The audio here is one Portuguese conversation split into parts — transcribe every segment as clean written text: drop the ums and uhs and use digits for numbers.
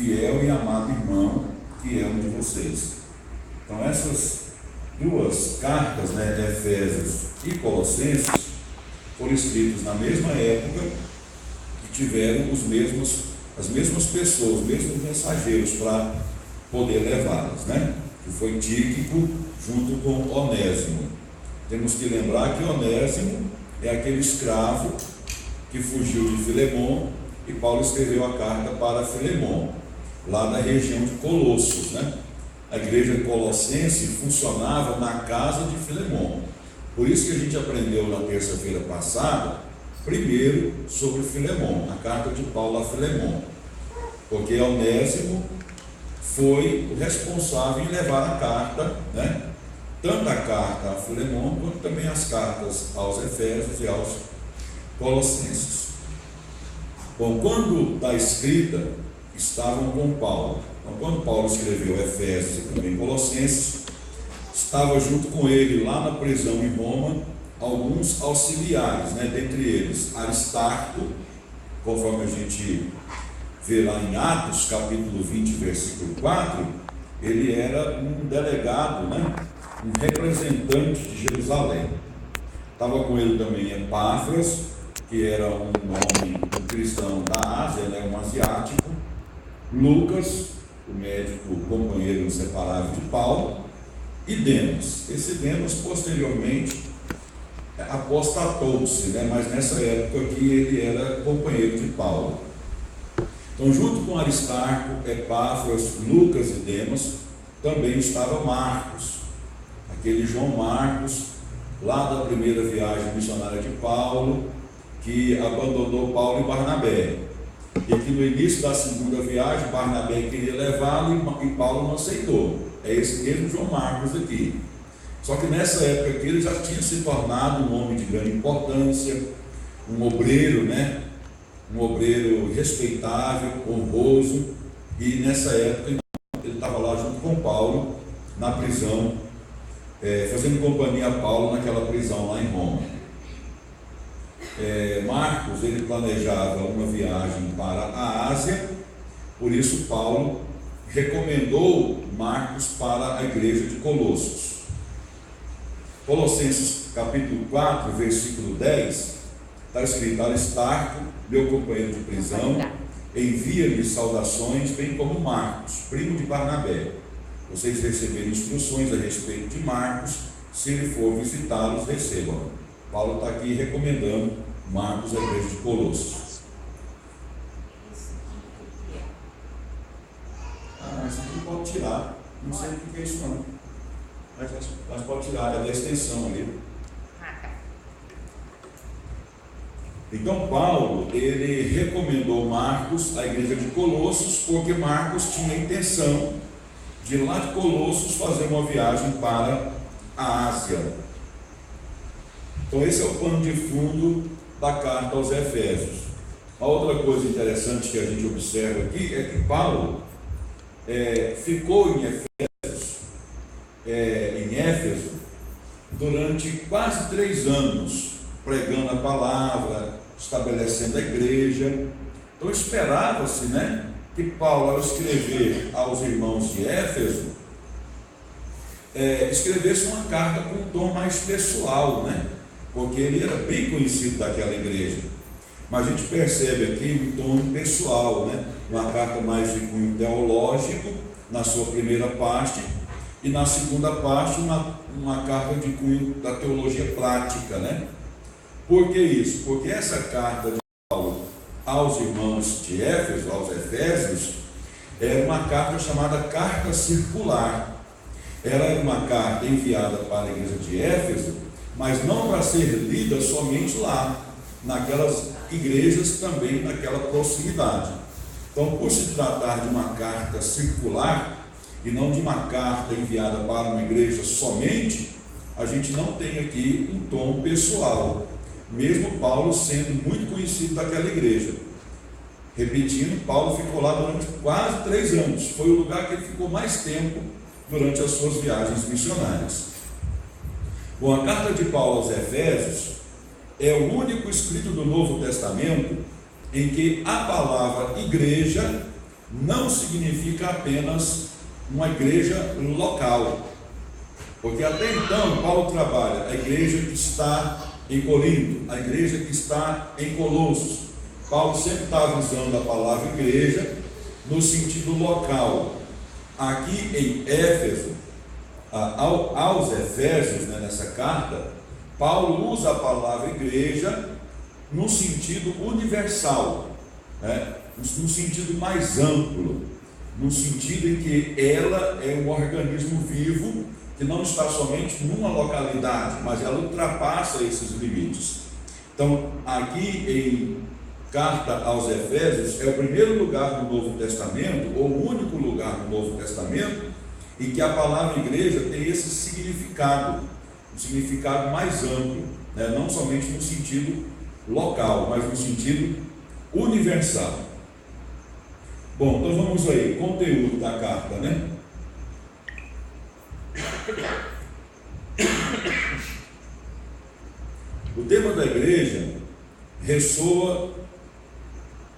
fiel e amado irmão, que é um de vocês. Então essas duas cartas, né, de Efésios e Colossenses, foram escritas na mesma época e tiveram as mesmas pessoas, os mesmos mensageiros para poder levá-las, né? Que foi Tíquico junto com Onésimo. Temos que lembrar que Onésimo é aquele escravo que fugiu de Filemon, e Paulo escreveu a carta para Filemon, lá na região de Colossos, né? A igreja colossense funcionava na casa de Filemon. Por isso que a gente aprendeu na terça-feira passada, primeiro sobre Filemon, a carta de Paulo a Filemon, porque Onésimo foi o responsável em levar a carta, né? Tanto a carta a Filemon, quanto também as cartas aos Efésios e aos Colossenses. Bom, quando está escrita, estavam com Paulo. Então, quando Paulo escreveu Efésios e também Colossenses, estava junto com ele lá na prisão em Roma alguns auxiliares, né? Dentre eles Aristarco, conforme a gente vê lá em Atos capítulo 20, versículo 4, ele era um delegado, né? Um representante de Jerusalém. Estava com ele também Epáfras, que era um homem, um cristão da Ásia, né? Um asiático. Lucas, o médico companheiro inseparável de Paulo, e Demas. Esse Demas posteriormente apostatou-se, né? Mas nessa época aqui ele era companheiro de Paulo. Então, junto com Aristarco, Epáfras, Lucas e Demas, também estava Marcos, aquele João Marcos, lá da primeira viagem missionária de Paulo, que abandonou Paulo e Barnabé, e que no início da segunda viagem Barnabé queria levá-lo e Paulo não aceitou. É esse mesmo João Marcos aqui. Só que nessa época aqui ele já tinha se tornado um homem de grande importância, um obreiro, né? Um obreiro respeitável, honroso, e nessa época ele estava lá junto com Paulo na prisão, fazendo companhia a Paulo naquela prisão lá em Roma. Marcos, ele planejava uma viagem para a Ásia, por isso Paulo recomendou Marcos para a igreja de Colossos. Colossenses capítulo 4, versículo 10, está escrito: Aristarco, meu companheiro de prisão, envia-lhe saudações, bem como Marcos, primo de Barnabé. Vocês receberem instruções a respeito de Marcos, se ele for visitá-los, recebam. Paulo está aqui recomendando Marcos à igreja de Colossos. Mas aqui pode tirar, não sei o que é isso não, mas pode tirar, é da extensão ali. Então Paulo, ele recomendou Marcos à igreja de Colossos, porque Marcos tinha a intenção de lá de Colossos fazer uma viagem para a Ásia. Então esse é o pano de fundo da carta aos Efésios. Uma outra coisa interessante que a gente observa aqui é que Paulo ficou em Éfeso durante quase 3 anos, pregando a palavra, estabelecendo a igreja. Então esperava-se, né, que Paulo, ao escrever aos irmãos de Éfeso, escrevesse uma carta com um tom mais pessoal, né? Porque ele era bem conhecido daquela igreja. Mas a gente percebe aqui um tom pessoal, né? Uma carta mais de cunho teológico na sua primeira parte, e na segunda parte uma carta de cunho da teologia prática, né? Por que isso? Porque essa carta de Paulo aos irmãos de Éfeso, aos Efésios, era uma carta chamada carta circular. Ela era uma carta enviada para a igreja de Éfeso, mas não para ser lida somente lá, naquelas igrejas também naquela proximidade. Então, por se tratar de uma carta circular e não de uma carta enviada para uma igreja somente, a gente não tem aqui um tom pessoal, mesmo Paulo sendo muito conhecido daquela igreja. Repetindo, Paulo ficou lá durante quase 3 anos, foi o lugar que ele ficou mais tempo durante as suas viagens missionárias. Bom, a carta de Paulo aos Efésios é o único escrito do Novo Testamento em que a palavra igreja não significa apenas uma igreja local, porque até então Paulo trabalha a igreja que está em Corinto, a igreja que está em Colossos. Paulo sempre está usando a palavra igreja no sentido local. Aqui em Éfeso, aos Efésios, né, nessa carta, Paulo usa a palavra igreja no sentido universal, né, no sentido mais amplo, no sentido em que ela é um organismo vivo que não está somente numa localidade, mas ela ultrapassa esses limites. Então, aqui em Carta aos Efésios é o primeiro lugar do Novo Testamento, ou o único lugar do Novo Testamento, em que a palavra igreja tem esse significado, um significado mais amplo, né? Não somente no sentido local, mas no sentido universal. Bom, então vamos aí, conteúdo da carta, né? O tema da igreja ressoa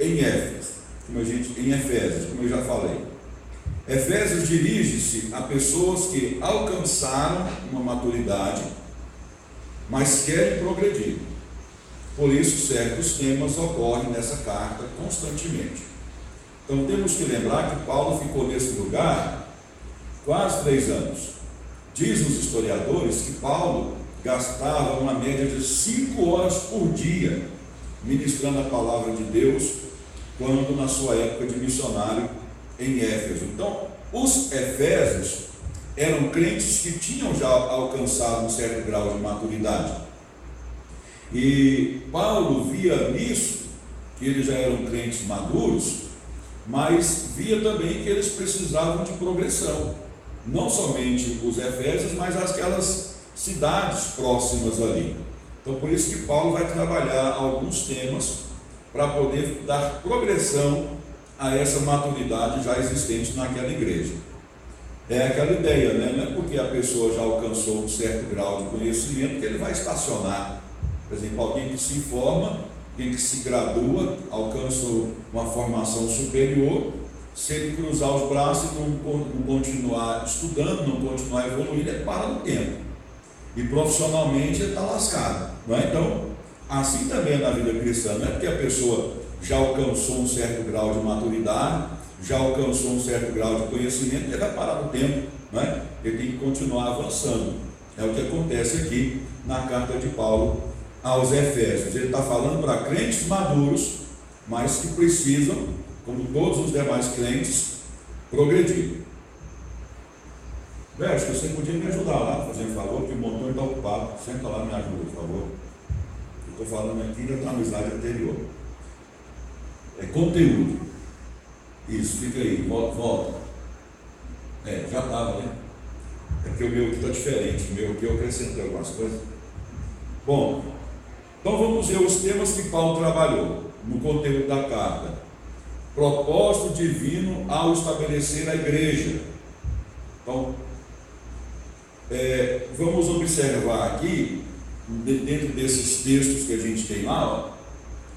em Efésios, como eu já falei. Efésios dirige-se a pessoas que alcançaram uma maturidade, mas querem progredir. Por isso, certos temas ocorrem nessa carta constantemente. Então, temos que lembrar que Paulo ficou nesse lugar quase 3 anos. Diz os historiadores que Paulo gastava uma média de 5 horas por dia ministrando a palavra de Deus, quando na sua época de missionário em Éfeso. Então, os Efésios eram crentes que tinham já alcançado um certo grau de maturidade. E Paulo via nisso que eles já eram crentes maduros, mas via também que eles precisavam de progressão. Não somente os Efésios, mas aquelas cidades próximas ali. Então, por isso que Paulo vai trabalhar alguns temas para poder dar progressão a essa maturidade já existente naquela igreja. É aquela ideia, né? Não é porque a pessoa já alcançou um certo grau de conhecimento que ele vai estacionar. Por exemplo, alguém que se forma, alguém que se gradua, alcança uma formação superior, se ele cruzar os braços e não continuar estudando, não continuar evoluindo, ele para no tempo. E profissionalmente ele está lascado, não é? Então, assim também é na vida cristã. Não é porque a pessoa já alcançou um certo grau de maturidade, já alcançou um certo grau de conhecimento, ele vai parar no tempo, não é? Ele tem que continuar avançando. É o que acontece aqui na carta de Paulo aos Efésios. Ele está falando para crentes maduros, mas que precisam, como todos os demais crentes, progredir. Acho que você podia me ajudar lá, fazendo favor, que o motor está ocupado. Senta lá e me ajuda, por favor. Eu estou falando aqui da slide anterior. É conteúdo. Isso, fica aí, volta. Já estava, né? É porque o meu aqui está diferente. O meu aqui eu acrescentei algumas coisas. Bom, então vamos ver os temas que Paulo trabalhou no conteúdo da carta. Propósito divino ao estabelecer a igreja. Então, vamos observar aqui, dentro desses textos que a gente tem lá,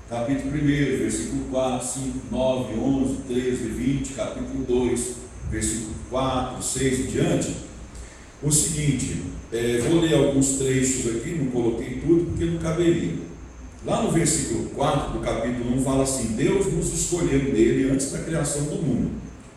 capítulo 1, versículo 4, 5, 9, 11, 13, 20, capítulo 2, versículo 4, 6 e diante, o seguinte, vou ler alguns trechos aqui, não coloquei tudo porque não caberia. Lá no versículo 4 do capítulo 1 fala assim: Deus nos escolheu nele antes da criação do mundo,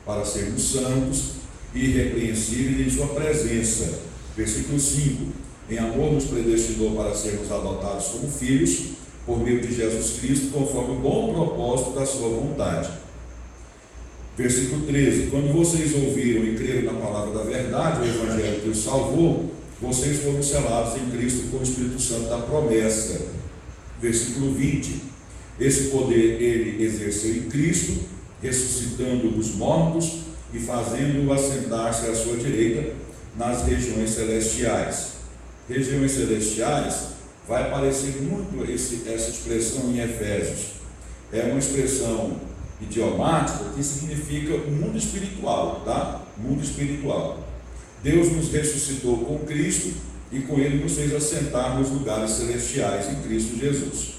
para sermos santos e irrepreensíveis em sua presença. Versículo 5: em amor nos predestinou para sermos adotados como filhos, por meio de Jesus Cristo, conforme o bom propósito da sua vontade. Versículo 13: quando vocês ouviram e creram na palavra da verdade, o evangelho que os salvou, vocês foram selados em Cristo com o Espírito Santo da promessa. Versículo 20: esse poder ele exerceu em Cristo, ressuscitando os mortos e fazendo-o assentar-se à sua direita nas regiões celestiais. Regiões celestiais, vai aparecer muito essa expressão em Efésios. É uma expressão idiomática que significa o mundo espiritual, tá? Mundo espiritual. Deus nos ressuscitou com Cristo e com Ele nos fez assentar nos lugares celestiais em Cristo Jesus.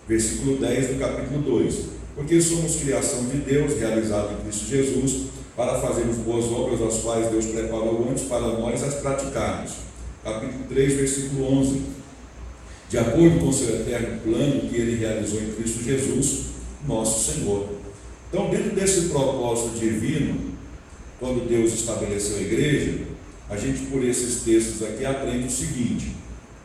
Versículo 10 do capítulo 2: porque somos criação de Deus, realizada em Cristo Jesus, para fazermos boas obras, as quais Deus preparou antes para nós as praticarmos. Capítulo 3, versículo 11. De acordo com o seu eterno plano que ele realizou em Cristo Jesus, nosso Senhor. Então, dentro desse propósito divino, quando Deus estabeleceu a igreja, a gente, por esses textos aqui, aprende o seguinte: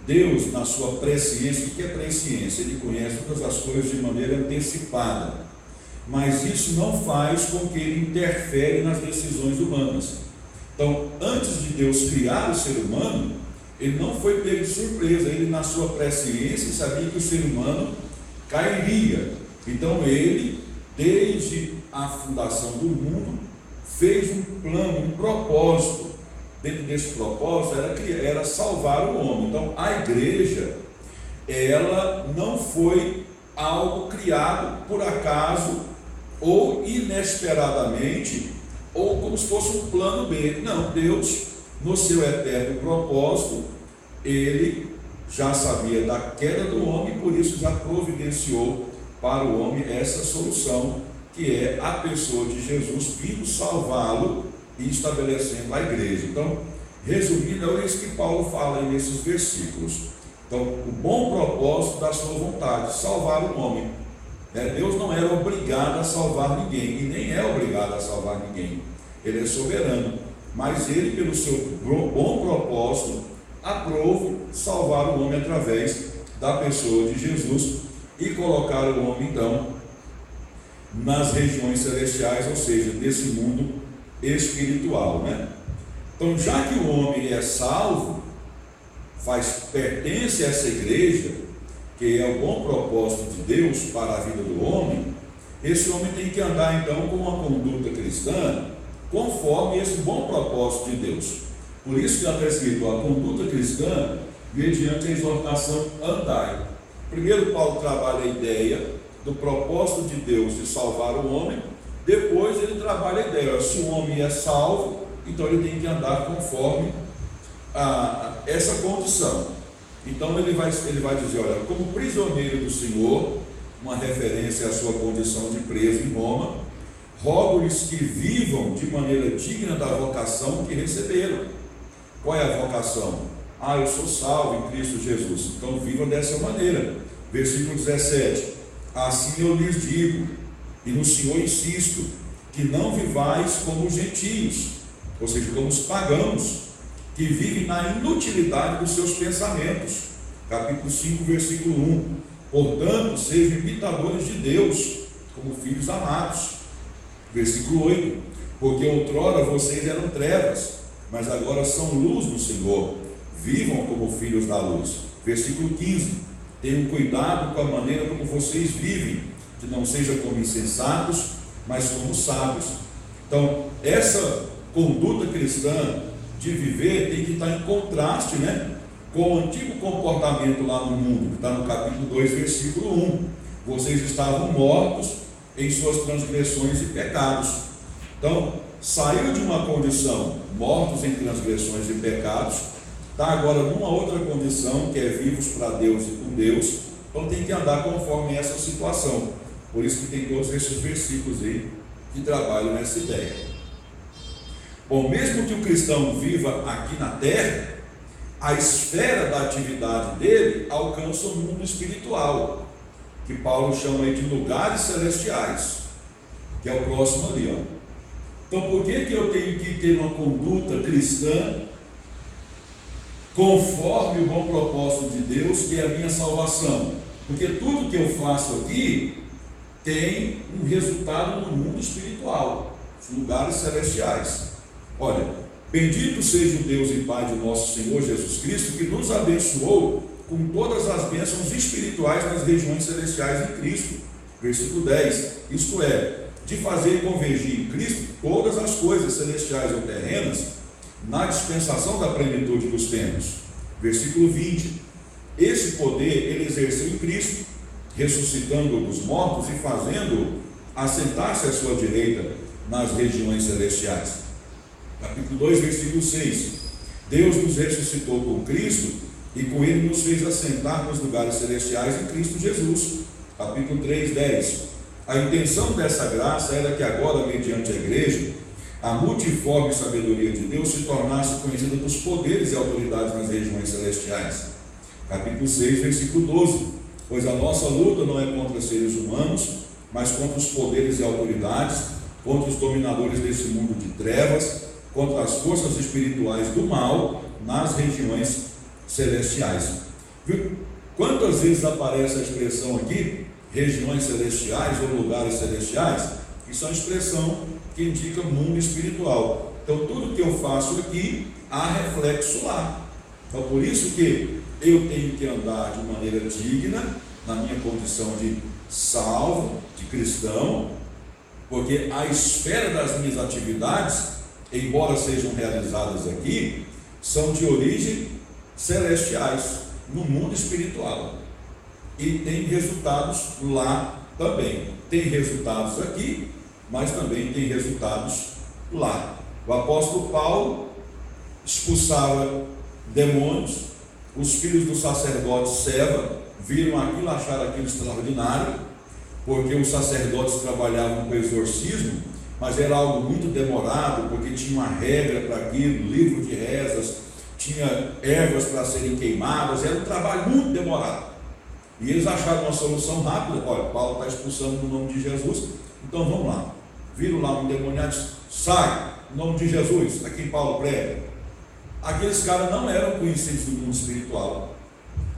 Deus, na sua presciência, o que é presciência? Ele conhece todas as coisas de maneira antecipada, mas isso não faz com que ele interfere nas decisões humanas. Então, antes de Deus criar o ser humano, ele não foi pego de surpresa. Ele, na sua presciência, sabia que o ser humano cairia. Então ele, desde a fundação do mundo, fez um plano, um propósito. Dentro desse propósito era salvar o homem. Então a igreja, ela não foi algo criado por acaso, ou inesperadamente, ou como se fosse um plano B. Não, Deus, no seu eterno propósito, ele já sabia da queda do homem, por isso já providenciou para o homem essa solução, que é a pessoa de Jesus vindo salvá-lo e estabelecendo a igreja. Então, resumindo, é isso que Paulo fala aí nesses versículos. Então, o bom propósito da sua vontade, salvar o homem. Deus não era obrigado a salvar ninguém, e nem é obrigado a salvar ninguém. Ele é soberano, mas ele, pelo seu bom propósito, aprova salvar o homem através da pessoa de Jesus e colocar o homem, então, nas regiões celestiais, ou seja, nesse mundo espiritual, né? Então, já que o homem é salvo, pertence a essa igreja, que é o bom propósito de Deus para a vida do homem, esse homem tem que andar então com uma conduta cristã conforme esse bom propósito de Deus. Por isso que está escrito a conduta cristã mediante a exortação andai. Primeiro Paulo trabalha a ideia do propósito de Deus de salvar o homem, depois ele trabalha a ideia, se o homem é salvo, então ele tem que andar conforme essa condição. Então ele vai dizer, olha, como prisioneiro do Senhor, uma referência à sua condição de preso em Roma, rogo-lhes que vivam de maneira digna da vocação que receberam. Qual é a vocação? Eu sou salvo em Cristo Jesus, então vivam dessa maneira. Versículo 17, assim eu lhes digo, e no Senhor insisto, que não vivais como os gentios, ou seja, como os pagãos, que vivem na inutilidade dos seus pensamentos. Capítulo 5, versículo 1. Portanto, sejam imitadores de Deus, como filhos amados. Versículo 8. Porque outrora vocês eram trevas, mas agora são luz no Senhor. Vivam como filhos da luz. Versículo 15. Tenham cuidado com a maneira como vocês vivem, que não seja como insensatos, mas como sábios. Então, essa conduta cristã de viver tem que estar em contraste, com o antigo comportamento lá no mundo, que está no capítulo 2, versículo 1. Vocês estavam mortos em suas transgressões e pecados. Então, saiu de uma condição, mortos em transgressões e pecados, está agora numa outra condição, que é vivos para Deus e com Deus. Então tem que andar conforme essa situação. Por isso que tem todos esses versículos aí que trabalham nessa ideia. Bom, mesmo que o cristão viva aqui na terra, a esfera da atividade dele alcança o mundo espiritual, que Paulo chama aí de lugares celestiais, que é o próximo ali, ó. Então por que eu tenho que ter uma conduta cristã conforme o bom propósito de Deus, que é a minha salvação? Porque tudo que eu faço aqui tem um resultado no mundo espiritual, os lugares celestiais. Olha, bendito seja o Deus e Pai de nosso Senhor Jesus Cristo, que nos abençoou com todas as bênçãos espirituais nas regiões celestiais em Cristo. Versículo 10, isto é, de fazer convergir em Cristo todas as coisas celestiais ou terrenas na dispensação da plenitude dos tempos. Versículo 20, esse poder ele exerceu em Cristo, ressuscitando-o dos mortos e fazendo-o assentar-se à sua direita nas regiões celestiais. Capítulo 2, versículo 6, Deus nos ressuscitou com Cristo e com ele nos fez assentar nos lugares celestiais em Cristo Jesus. Capítulo 3, 10, A intenção dessa graça era que agora, mediante a igreja, a multiforme sabedoria de Deus se tornasse conhecida dos poderes e autoridades nas regiões celestiais. Capítulo 6, versículo 12. Pois a nossa luta não é contra seres humanos, mas contra os poderes e autoridades, contra os dominadores desse mundo de trevas, contra as forças espirituais do mal nas regiões celestiais. Viu? Quantas vezes aparece a expressão aqui, regiões celestiais ou lugares celestiais? Isso é uma expressão que indica mundo espiritual. Então tudo que eu faço aqui, há reflexo lá. Então por isso que eu tenho que andar de maneira digna, na minha condição de salvo, de cristão, porque a esfera das minhas atividades, embora sejam realizadas aqui, são de origem celestiais, no mundo espiritual, e tem resultados lá também. Tem resultados aqui, mas também tem resultados lá. O apóstolo Paulo expulsava demônios, os filhos do sacerdote Seva viram aquilo, acharam aquilo extraordinário, porque os sacerdotes trabalhavam com exorcismo, mas era algo muito demorado, porque tinha uma regra para aquilo, livro de rezas, tinha ervas para serem queimadas, era um trabalho muito demorado. E eles acharam uma solução rápida. Olha, Paulo está expulsando no nome de Jesus, então vamos lá. Viram lá um endemoniado, sai, no nome de Jesus, aqui Paulo prega. Aqueles caras não eram conhecidos do mundo espiritual.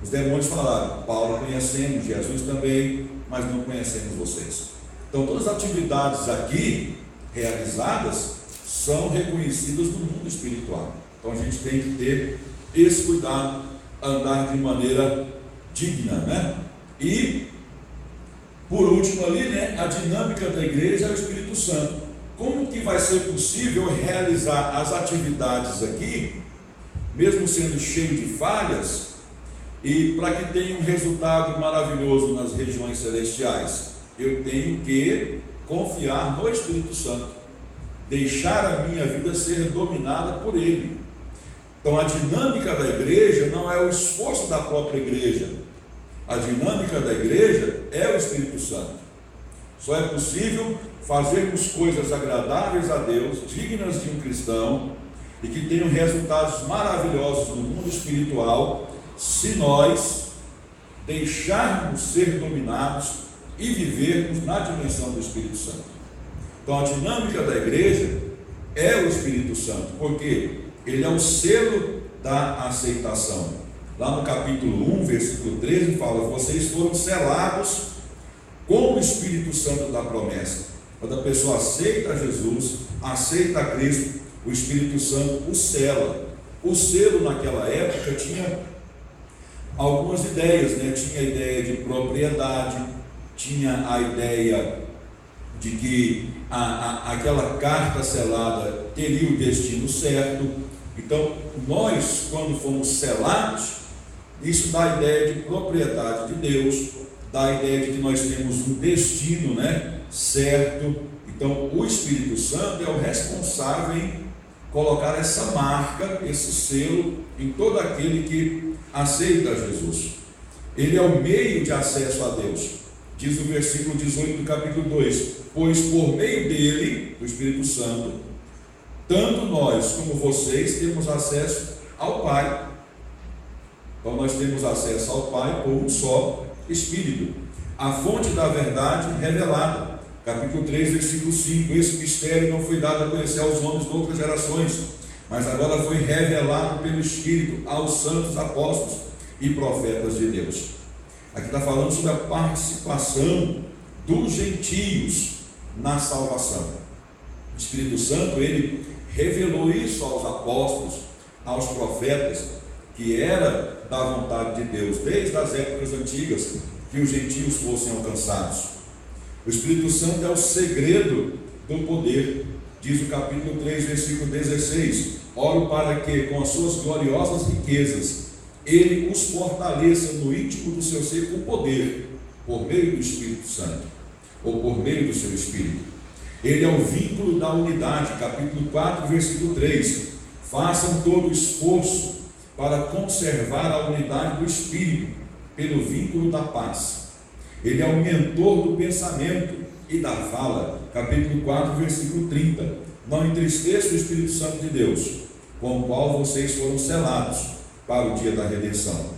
Os demônios falaram: Paulo conhecemos, Jesus também, mas não conhecemos vocês. Então todas as atividades aqui realizadas são reconhecidas no mundo espiritual. Então a gente tem que ter esse cuidado, andar de maneira digna, né? E por último ali, né, a dinâmica da igreja é o Espírito Santo. Como que vai ser possível realizar as atividades aqui, mesmo sendo cheio de falhas, e para que tenha um resultado maravilhoso nas regiões celestiais? Eu tenho que confiar no Espírito Santo, deixar a minha vida ser dominada por Ele. Então a dinâmica da igreja não é o esforço da própria igreja, a dinâmica da igreja é o Espírito Santo. Só é possível fazermos coisas agradáveis a Deus, dignas de um cristão, e que tenham resultados maravilhosos no mundo espiritual, se nós deixarmos ser dominados e vivermos na dimensão do Espírito Santo. Então a dinâmica da igreja é o Espírito Santo, porque ele é o selo da aceitação. Lá no capítulo 1, versículo 13, fala: vocês foram selados com o Espírito Santo da promessa. Quando a pessoa aceita Jesus, aceita Cristo, o Espírito Santo o sela. O selo naquela época tinha algumas ideias, né? Tinha a ideia de propriedade, tinha a ideia de que aquela carta selada teria o destino certo. Então nós, quando fomos selados, isso dá a ideia de propriedade de Deus, dá a ideia de que nós temos um destino, né, certo. Então o Espírito Santo é o responsável em colocar essa marca, esse selo em todo aquele que aceita Jesus. Ele é o meio de acesso a Deus. Diz o versículo 18 do capítulo 2: pois por meio dele, do Espírito Santo, tanto nós como vocês temos acesso ao Pai. Então nós temos acesso ao Pai por um só Espírito. A fonte da verdade revelada. Capítulo 3, versículo 5: esse mistério não foi dado a conhecer aos homens de outras gerações, mas agora foi revelado pelo Espírito aos santos apóstolos e profetas de Deus. Aqui está falando sobre a participação dos gentios na salvação. O Espírito Santo, ele revelou isso aos apóstolos, aos profetas, que era da vontade de Deus, desde as épocas antigas, que os gentios fossem alcançados. O Espírito Santo é o segredo do poder. Diz o capítulo 3, versículo 16: oro para que, com as suas gloriosas riquezas, ele os fortaleça no íntimo do seu ser com poder, por meio do Espírito Santo, ou por meio do seu Espírito. Ele é o vínculo da unidade. Capítulo 4, versículo 3: façam todo o esforço para conservar a unidade do Espírito, pelo vínculo da paz. Ele é o mentor do pensamento e da fala. Capítulo 4, versículo 30. Não entristeça o Espírito Santo de Deus, com o qual vocês foram selados para o dia da redenção.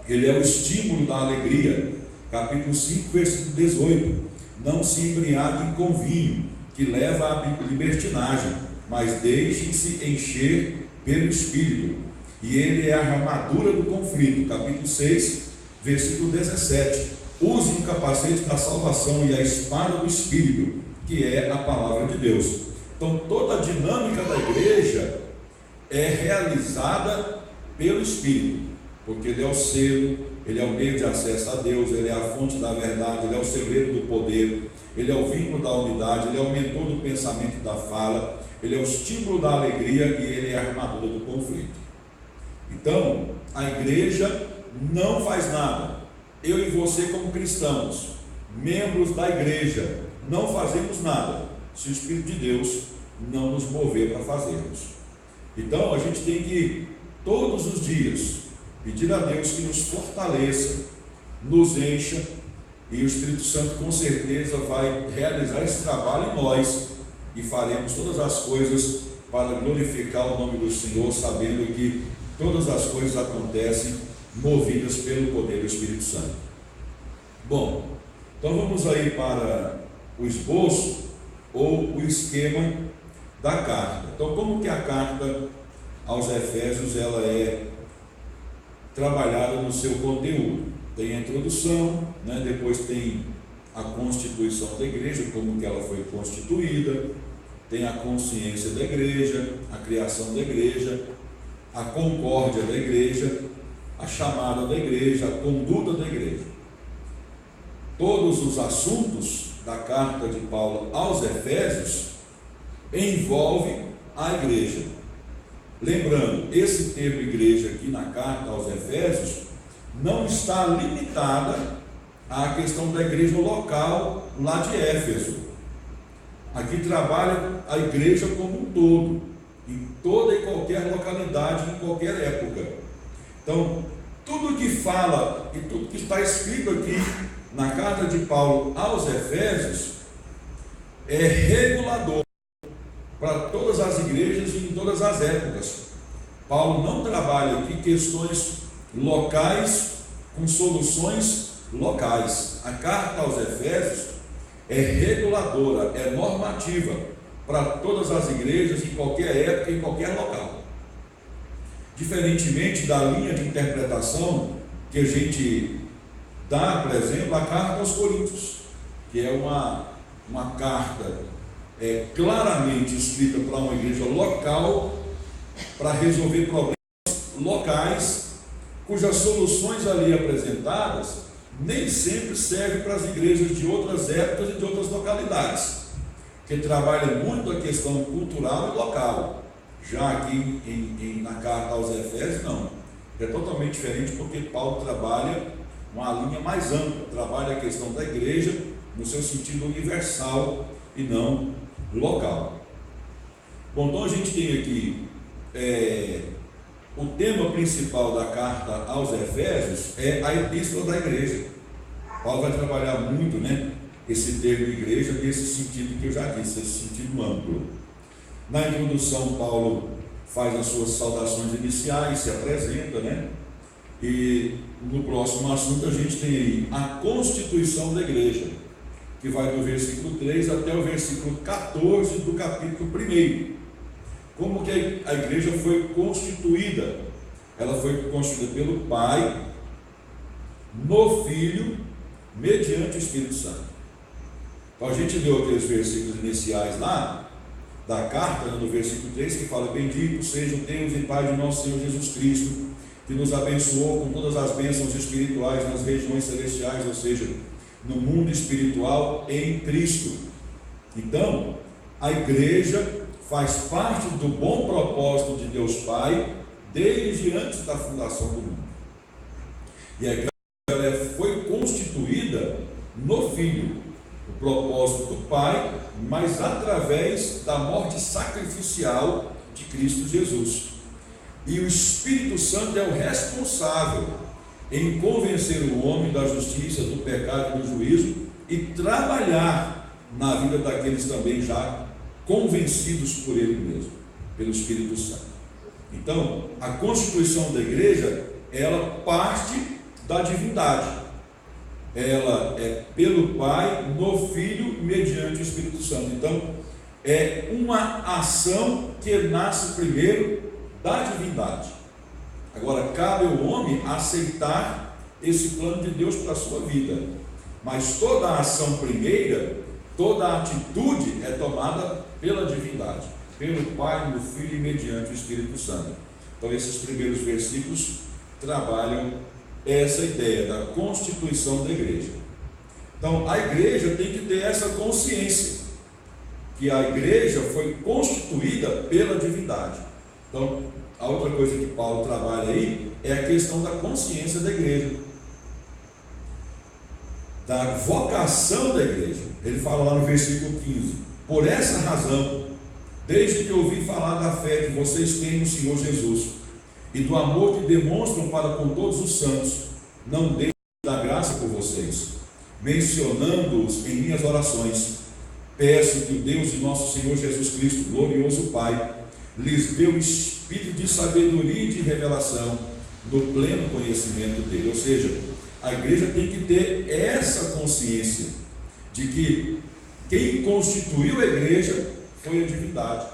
Ele é o estímulo da alegria. Capítulo 5, versículo 18. Não se embriaguem com vinho, que leva à libertinagem, mas deixem-se encher pelo Espírito. E ele é a armadura do conflito. Capítulo 6, versículo 17. Usem o capacete da salvação e a espada do Espírito, que é a palavra de Deus. Então toda a dinâmica da igreja é realizada pelo Espírito, porque ele é o selo, ele é o meio de acesso a Deus, ele é a fonte da verdade, ele é o segredo do poder, ele é o vínculo da unidade, ele é o mentor do pensamento e da fala, ele é o estímulo da alegria e ele é a armadura do conflito. Então, a igreja não faz nada. Eu e você, como cristãos, membros da igreja, não fazemos nada se o Espírito de Deus não nos mover para fazermos. Então, a gente tem que, todos os dias, pedir a Deus que nos fortaleça, nos encha, e o Espírito Santo com certeza vai realizar esse trabalho em nós, e faremos todas as coisas para glorificar o nome do Senhor, sabendo que todas as coisas acontecem movidas pelo poder do Espírito Santo. Bom, então vamos aí para o esboço ou o esquema da carta. Então, como que a carta aos Efésios ela é trabalhada no seu conteúdo? Tem a introdução, né? Depois tem a constituição da igreja, como que ela foi constituída, tem a consciência da igreja, a criação da igreja, a concórdia da igreja, a chamada da igreja, a conduta da igreja. Todos os assuntos da carta de Paulo aos Efésios envolvem a igreja. Lembrando, esse termo igreja aqui na carta aos Efésios não está limitada à questão da igreja local lá de Éfeso. Aqui trabalha a igreja como um todo, em toda e qualquer localidade, em qualquer época. Então, tudo que fala e tudo que está escrito aqui na carta de Paulo aos Efésios é regulador para todas as igrejas e em todas as épocas. Paulo não trabalha aqui questões locais com soluções locais. A carta aos Efésios é reguladora, é normativa para todas as igrejas em qualquer época, em qualquer local. Diferentemente da linha de interpretação que a gente dá, por exemplo, a carta aos Coríntios, que é uma carta claramente escrita para uma igreja local, para resolver problemas locais, cujas soluções ali apresentadas nem sempre servem para as igrejas de outras épocas e de outras localidades, que trabalham muito a questão cultural e local. Já aqui na carta aos Efésios, não. É totalmente diferente, porque Paulo trabalha uma linha mais ampla, trabalha a questão da igreja no seu sentido universal e não local. Bom, então a gente tem aqui o tema principal da carta aos Efésios é a epístola da igreja. Paulo vai trabalhar muito, esse termo igreja nesse sentido que eu já disse, esse sentido amplo. Na introdução, Paulo faz as suas saudações iniciais, se apresenta, e no próximo assunto a gente tem aí a constituição da igreja, que vai do versículo 3 até o versículo 14 do capítulo 1. Como que a igreja foi constituída? Ela foi constituída pelo Pai, no Filho, mediante o Espírito Santo. Então a gente leu aqueles versículos iniciais lá da carta, no versículo 3, que fala: bendito seja o Deus e Pai de nosso Senhor Jesus Cristo, que nos abençoou com todas as bênçãos espirituais nas regiões celestiais, ou seja, no mundo espiritual em Cristo. Então, a igreja faz parte do bom propósito de Deus Pai desde antes da fundação do mundo. E a igreja foi constituída no Filho, o propósito do Pai, mas através da morte sacrificial de Cristo Jesus. E o Espírito Santo é o responsável em convencer o homem da justiça, do pecado e do juízo, e trabalhar na vida daqueles também já convencidos por ele mesmo, pelo Espírito Santo. Então, a constituição da igreja, ela parte da divindade. Ela é pelo Pai, no Filho, mediante o Espírito Santo. Então, é uma ação que nasce primeiro da divindade. Agora, cabe ao homem aceitar esse plano de Deus para a sua vida. Mas toda a ação primeira, toda a atitude é tomada pela divindade, pelo Pai, no Filho e mediante o Espírito Santo. Então, esses primeiros versículos trabalham essa ideia da constituição da igreja. Então, a igreja tem que ter essa consciência, que a igreja foi constituída pela divindade. Então, a outra coisa que Paulo trabalha aí é a questão da consciência da igreja, da vocação da igreja. Ele fala lá no versículo 15: por essa razão, desde que ouvi falar da fé que vocês têm no Senhor Jesus e do amor que demonstram para com todos os santos, não deixo de dar graça por vocês, mencionando-os em minhas orações. Peço que o Deus de nosso Senhor Jesus Cristo, glorioso Pai, lhes dê o espírito de sabedoria e de revelação no pleno conhecimento dele. Ou seja, a igreja tem que ter essa consciência de que quem constituiu a igreja foi a divindade,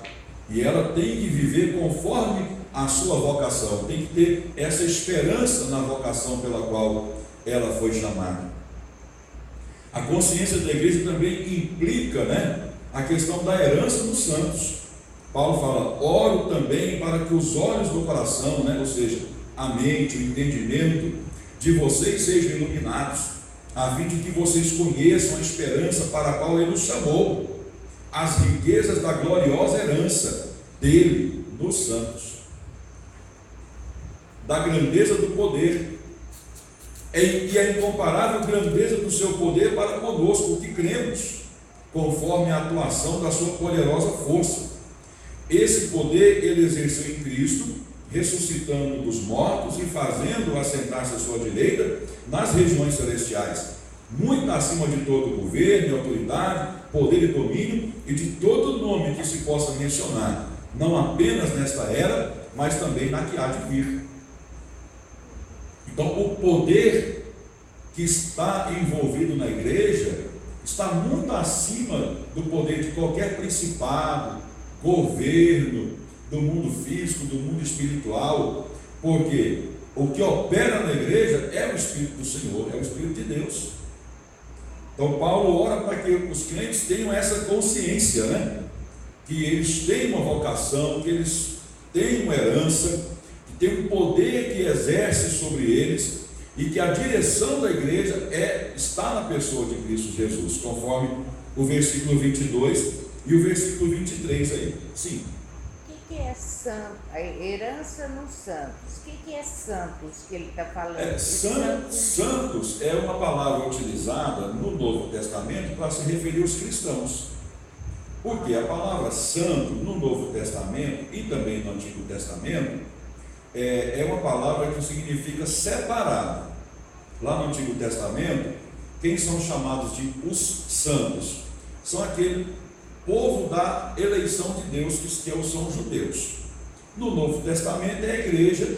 e ela tem que viver conforme a sua vocação, tem que ter essa esperança na vocação pela qual ela foi chamada. A consciência da igreja também implica, a questão da herança dos santos. Paulo fala: oro também para que os olhos do coração, ou seja, a mente, o entendimento de vocês sejam iluminados, a fim de que vocês conheçam a esperança para a qual ele os chamou, as riquezas da gloriosa herança dele, dos santos, da grandeza do poder e a incomparável grandeza do seu poder para conosco, que cremos, conforme a atuação da sua poderosa força. Esse poder ele exerceu em Cristo, ressuscitando dos mortos e fazendo-o assentar-se à sua direita nas regiões celestiais, muito acima de todo governo e autoridade, poder e domínio, e de todo nome que se possa mencionar, não apenas nesta era, mas também na que há de vir. Então, o poder que está envolvido na igreja está muito acima do poder de qualquer principado, governo, do mundo físico, do mundo espiritual, porque o que opera na igreja é o Espírito do Senhor, é o Espírito de Deus. Então Paulo ora para que os crentes tenham essa consciência, que eles têm uma vocação, que eles têm uma herança, que tem um poder que exerce sobre eles, e que a direção da igreja está na pessoa de Cristo Jesus, conforme o versículo 22 e o versículo 23 aí. Sim. O que é santo? A herança nos santos. O que é santos que ele está falando? Santos é uma palavra utilizada no Novo Testamento para se referir aos cristãos. Porque a palavra santo no Novo Testamento e também no Antigo Testamento é uma palavra que significa separado. Lá no Antigo Testamento, quem são chamados de os santos? São aquele povo da eleição de Deus, que são os judeus. No Novo Testamento é a igreja,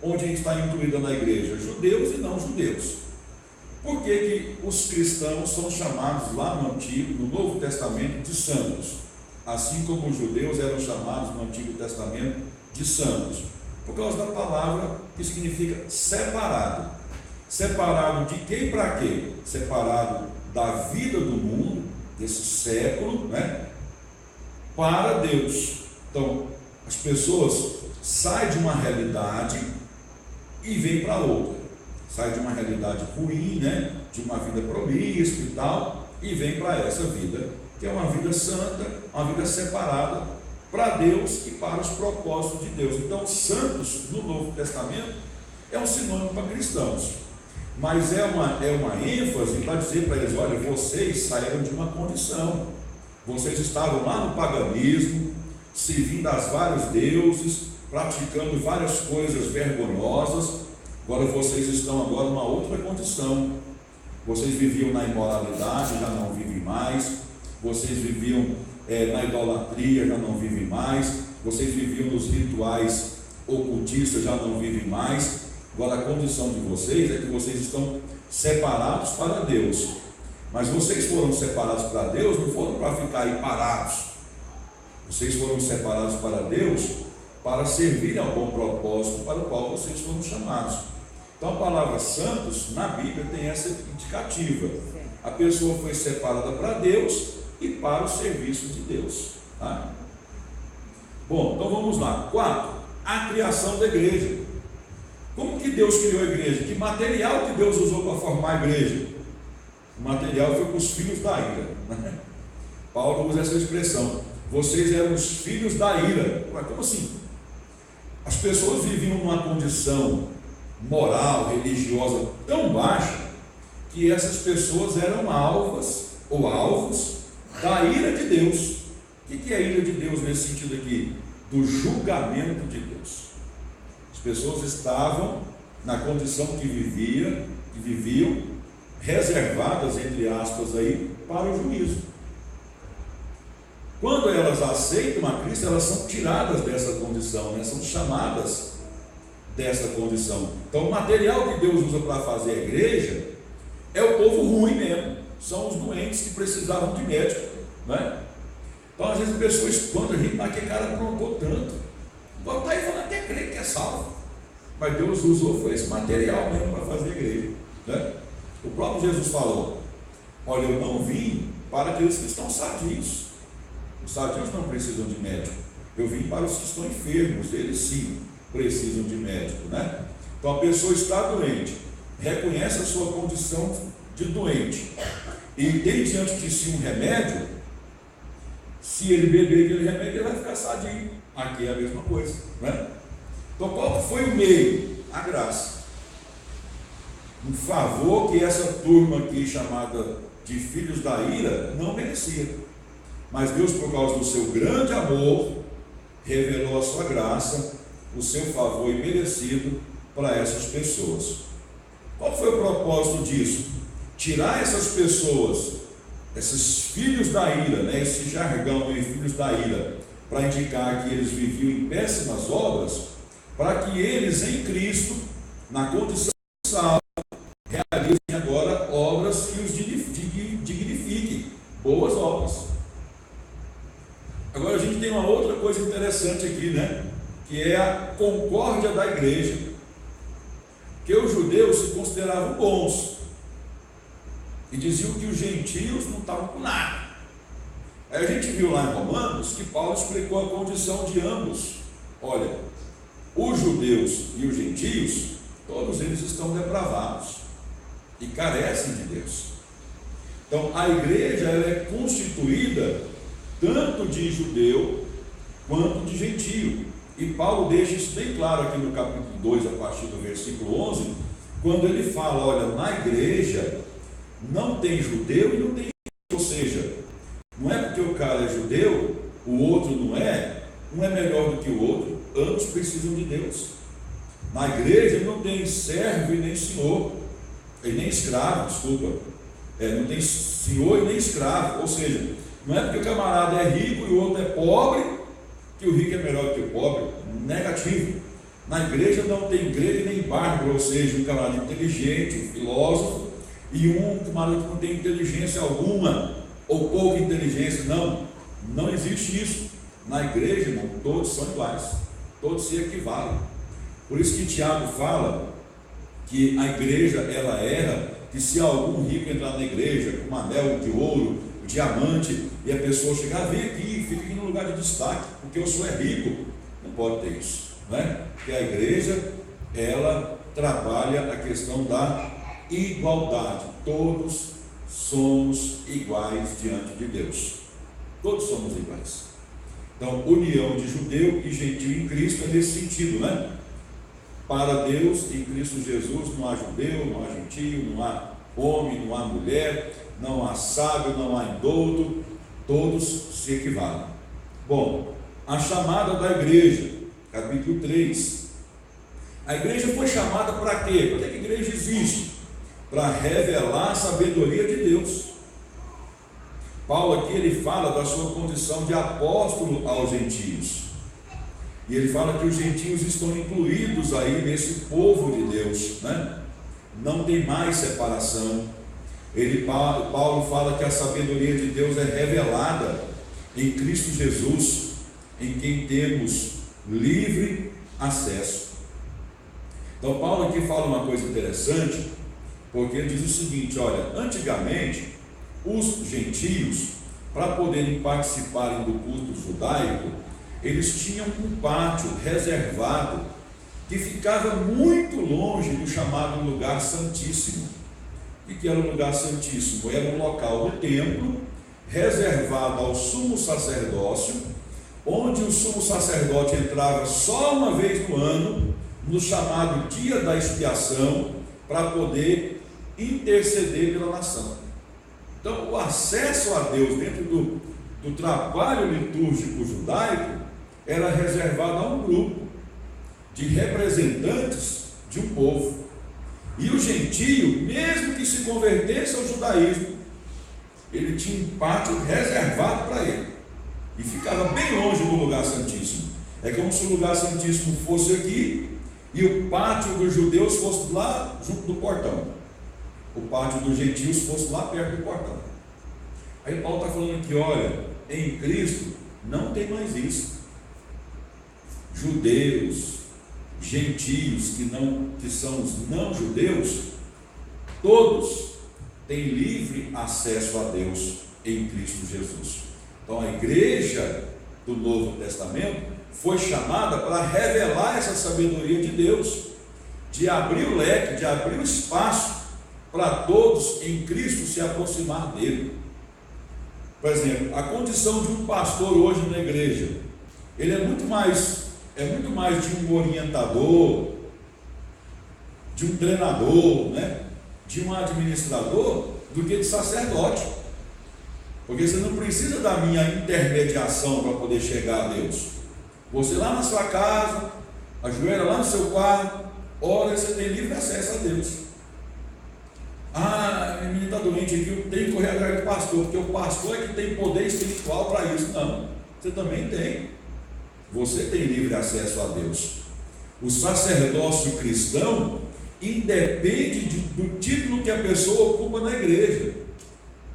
onde está incluída na igreja judeus e não judeus. Por que os cristãos são chamados lá no Antigo, no Novo Testamento, de santos? Assim como os judeus eram chamados no Antigo Testamento de santos, por causa da palavra que significa separado. Separado de quem para quê? Separado da vida do mundo, desse século, para Deus. Então, as pessoas saem de uma realidade e vêm para outra. Sai de uma realidade ruim, de uma vida promíscua e tal, e vem para essa vida, que é uma vida santa, uma vida separada para Deus e para os propósitos de Deus. Então, santos no Novo Testamento é um sinônimo para cristãos, mas é uma ênfase para dizer para eles: olha, vocês saíram de uma condição, vocês estavam lá no paganismo, servindo a vários deuses, praticando várias coisas vergonhosas, Agora vocês estão agora numa outra condição. Vocês viviam na imoralidade, já não vivem mais. Vocês viviam na idolatria, já não vivem mais. Vocês viviam nos rituais ocultistas, já não vivem mais. Agora a condição de vocês é que vocês estão separados para Deus. Mas vocês foram separados para Deus, não foram para ficar aí parados. Vocês foram separados para Deus para servir ao bom propósito para o qual vocês foram chamados. Então a palavra santos na Bíblia tem essa indicativa. A pessoa foi separada para Deus e para o serviço de Deus. Tá? Bom, então vamos lá. 4. A criação da igreja. Como que Deus criou a igreja? Que material que Deus usou para formar a igreja? O material foi com os filhos da ira. Né? Paulo usa essa expressão. Vocês eram os filhos da ira. Mas como assim? As pessoas viviam numa condição moral, religiosa tão baixa que essas pessoas eram alvos da ira de Deus. O que é a ira de Deus nesse sentido aqui? Do julgamento de Deus. As pessoas estavam na condição que viviam reservadas, entre aspas, aí, para o juízo. Quando elas aceitam a Cristo, elas são tiradas dessa condição, né? São chamadas dessa condição. Então o material que Deus usa para fazer a igreja é o povo ruim mesmo, são os doentes que precisavam de médico, né? Então às vezes as pessoas, quando a gente, aquele cara aprontou tanto, então está aí falando até crente que é salvo, mas Deus usou foi esse material mesmo para fazer a igreja, né? O próprio Jesus falou: olha, eu não vim para aqueles que estão sadios. Os sadios não precisam de médico, eu vim para os que estão enfermos, eles sim precisam de médico, né? Então a pessoa está doente, reconhece a sua condição de doente e tem diante de si um remédio. Se ele beber aquele remédio, ele vai ficar sadio. Aqui é a mesma coisa, né? Então qual foi o meio? A graça, um favor que essa turma aqui chamada de filhos da ira não merecia, mas Deus, por causa do seu grande amor, revelou a sua graça, o seu favor imerecido para essas pessoas. Qual foi o propósito disso? Tirar essas pessoas, esses filhos da ira, né, esse jargão de filhos da ira, para indicar que eles viviam em péssimas obras, para que eles em Cristo, na condição de salvo, realizem agora obras que os dignifiquem, boas obras. Agora a gente tem uma outra coisa interessante aqui, né? Que é a concórdia da igreja, que os judeus se consideravam bons e diziam que os gentios não estavam com nada. Aí a gente viu lá em Romanos que Paulo explicou a condição de ambos. Olha, os judeus e os gentios, todos eles estão depravados e carecem de Deus. Então a igreja ela é constituída tanto de judeu quanto de gentio. E Paulo deixa isso bem claro aqui no capítulo 2, a partir do versículo 11, quando ele fala: olha, na igreja não tem judeu e não tem gentio. Ou seja, não é porque o cara é judeu, o outro não é, um é melhor do que o outro, ambos precisam de Deus. Na igreja não tem servo e nem senhor, e nem escravo, desculpa, não tem senhor e nem escravo. Ou seja, não é porque o camarada é rico e o outro é pobre, que o rico é melhor do que o pobre. Negativo. Na igreja não tem grego nem bárbaro, ou seja, um camarada inteligente, um filósofo, e um camarada que não tem inteligência alguma, ou pouca inteligência. Não existe isso. Na igreja, irmão, todos são iguais, todos se equivalem. Por isso que Tiago fala que a igreja, ela erra, que se algum rico entrar na igreja com um anel de ouro, diamante, e a pessoa chegar, vem aqui, fica aqui no lugar de destaque, porque o senhor é rico, não pode ter isso, né? Porque a igreja, ela trabalha a questão da igualdade. Todos somos iguais diante de Deus, todos somos iguais. Então, união de judeu e gentio em Cristo é nesse sentido, né? Para Deus, em Cristo Jesus, não há judeu, não há gentio, não há homem, não há mulher, não há sábio, não há indouto, todos se equivalem. Bom, a chamada da igreja, capítulo 3. A igreja foi chamada para quê? Para que a igreja existe? Para revelar a sabedoria de Deus. Paulo aqui ele fala da sua condição de apóstolo aos gentios. E ele fala que os gentios estão incluídos aí nesse povo de Deus, né? Não tem mais separação. Paulo fala que a sabedoria de Deus é revelada em Cristo Jesus, em quem temos livre acesso. Então Paulo aqui fala uma coisa interessante, porque ele diz o seguinte: olha, antigamente os gentios, para poderem participarem do culto judaico, eles tinham um pátio reservado que ficava muito longe do chamado lugar santíssimo. E que era o lugar santíssimo? Era um local do templo reservado ao sumo sacerdócio, onde o sumo sacerdote entrava só uma vez no ano, no chamado dia da expiação, para poder interceder pela nação. Então, o acesso a Deus dentro do trabalho litúrgico judaico era reservado a um grupo de representantes de um povo. E o gentio, mesmo que se convertesse ao judaísmo, ele tinha um pátio reservado para ele, e ficava bem longe do lugar santíssimo. É como se o lugar santíssimo fosse aqui, e o pátio dos judeus fosse lá junto do portão, o pátio dos gentios fosse lá perto do portão. Aí Paulo está falando aqui: olha, em Cristo não tem mais isso. Judeus, gentios que são os não judeus, todos têm livre acesso a Deus em Cristo Jesus. Então a igreja do Novo Testamento foi chamada para revelar essa sabedoria de Deus, de abrir o leque, de abrir o espaço para todos em Cristo se aproximar dele. Por exemplo, a condição de um pastor hoje na igreja, ele é muito mais de um orientador, de um treinador, né? De um administrador, do que de sacerdote. Porque você não precisa da minha intermediação para poder chegar a Deus. Você lá na sua casa, ajoelha lá no seu quarto, ora, e você tem livre acesso a Deus. Ah, a menina está doente aqui, eu tenho que correr atrás do pastor, porque o pastor é que tem poder espiritual para isso. Não, você também tem. Você tem livre acesso a Deus. O sacerdócio cristão independe do título que a pessoa ocupa na igreja.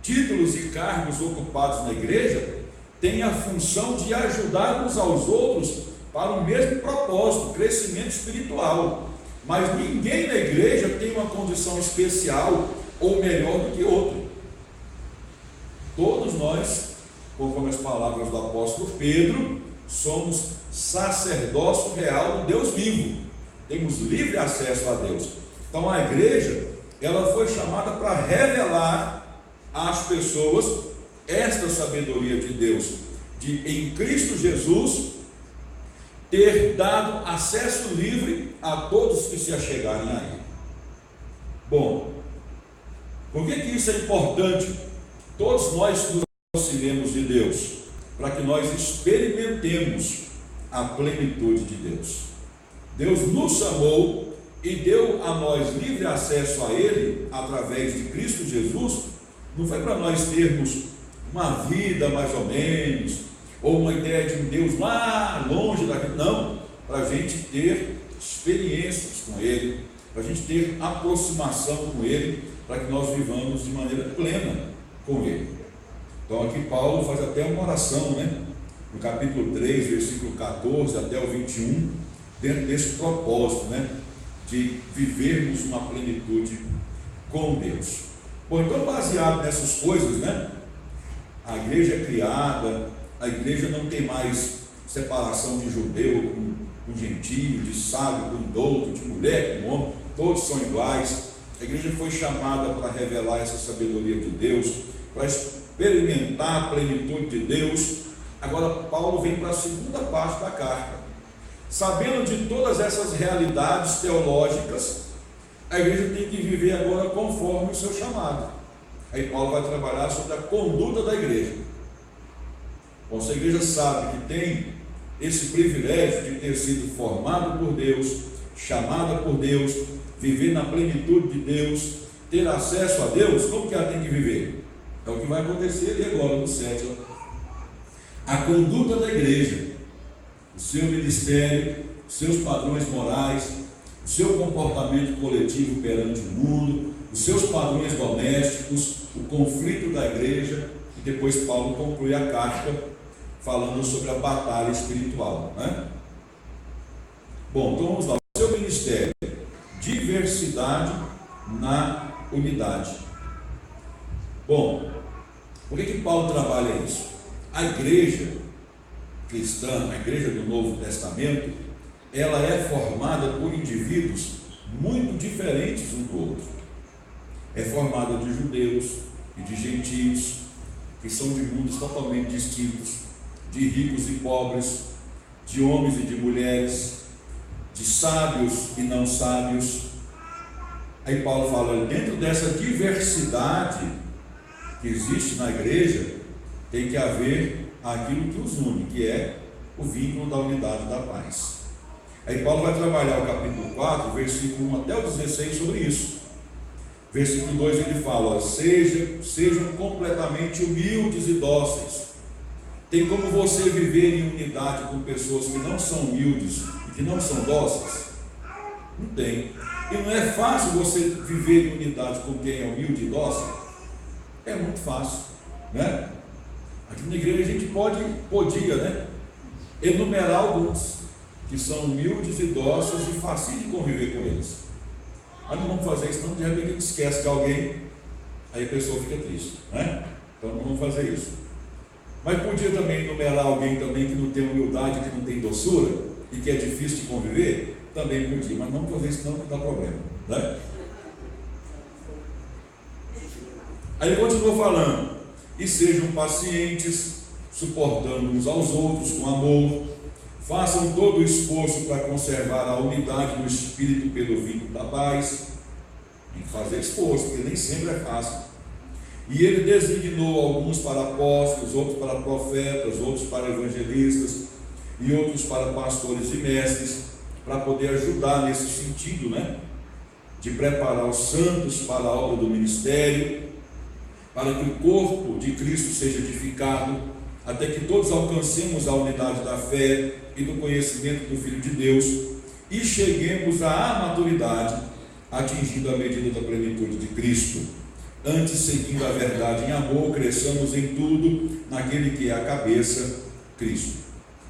Títulos e cargos ocupados na igreja têm a função de ajudar uns aos outros para o mesmo propósito, crescimento espiritual. Mas ninguém na igreja tem uma condição especial ou melhor do que outro. Todos nós, conforme as palavras do apóstolo Pedro, somos sacerdócio real do Deus vivo. Temos livre acesso a Deus. Então a igreja, ela foi chamada para revelar às pessoas esta sabedoria de Deus, de em Cristo Jesus ter dado acesso livre a todos que se achegarem a Ele. Bom, por que isso é importante? Todos nós nos aproximemos de Deus, para que nós experimentemos a plenitude de Deus. Deus nos chamou e deu a nós livre acesso a Ele, através de Cristo Jesus. Não foi para nós termos uma vida mais ou menos, ou uma ideia de um Deus lá longe daqui, não, para a gente ter experiências com Ele, para a gente ter aproximação com Ele, para que nós vivamos de maneira plena com Ele. Então aqui Paulo faz até uma oração, né? No capítulo 3, versículo 14 até o 21, dentro desse propósito, né? De vivermos uma plenitude com Deus. Bom, então baseado nessas coisas, né? A igreja é criada, a igreja não tem mais separação de judeu com gentio, de sábio com douto, de mulher com homem, todos são iguais. A igreja foi chamada para revelar essa sabedoria de Deus, para experimentar a plenitude de Deus. Agora Paulo vem para a segunda parte da carta. Sabendo de todas essas realidades teológicas, a igreja tem que viver agora conforme o seu chamado. Aí Paulo vai trabalhar sobre a conduta da igreja. Bom, se a igreja sabe que tem esse privilégio de ter sido formado por Deus, chamada por Deus, viver na plenitude de Deus, ter acesso a Deus, como que ela tem que viver? É o que vai acontecer ali agora no 7. A conduta da igreja, o seu ministério, os seus padrões morais, o seu comportamento coletivo perante o mundo, os seus padrões domésticos, o conflito da igreja, e depois Paulo conclui a carta falando sobre a batalha espiritual, né? Bom, então vamos lá. O seu ministério, diversidade na unidade. Bom, por que Paulo trabalha isso? A igreja cristã, a igreja do Novo Testamento, ela é formada por indivíduos muito diferentes um do outro. É formada de judeus e de gentios, que são de mundos totalmente distintos, de ricos e pobres, de homens e de mulheres, de sábios e não sábios. Aí Paulo fala, dentro dessa diversidade que existe na igreja, tem que haver aquilo que os une, que é o vínculo da unidade da paz. Aí Paulo vai trabalhar o capítulo 4, versículo 1 até o 16 sobre isso. Versículo 2 ele fala, sejam completamente humildes e dóceis. Tem como você viver em unidade com pessoas que não são humildes e que não são dóceis? Não tem. E não é fácil você viver em unidade com quem é humilde e dócil? É muito fácil, né? Aqui na igreja a gente podia, né, enumerar alguns que são humildes e dóceis e fácil de conviver com eles. Mas não vamos fazer isso, não, de repente a gente esquece de alguém, aí a pessoa fica triste, né? Então não vamos fazer isso. Mas podia também enumerar alguém também que não tem humildade, que não tem doçura e que é difícil de conviver? Também podia, mas não fazer isso, não dá problema, né? Aí ele continua falando, e sejam pacientes, suportando uns aos outros com amor, façam todo o esforço para conservar a unidade do Espírito pelo vínculo da paz. Tem que fazer esforço, porque nem sempre é fácil. E ele designou alguns para apóstolos, outros para profetas, outros para evangelistas e outros para pastores e mestres, para poder ajudar nesse sentido, né? De preparar os santos para a obra do ministério, para que o corpo de Cristo seja edificado, até que todos alcancemos a unidade da fé e do conhecimento do Filho de Deus e cheguemos à maturidade, atingindo a medida da plenitude de Cristo. Antes, seguindo a verdade em amor, cresçamos em tudo naquele que é a cabeça, Cristo.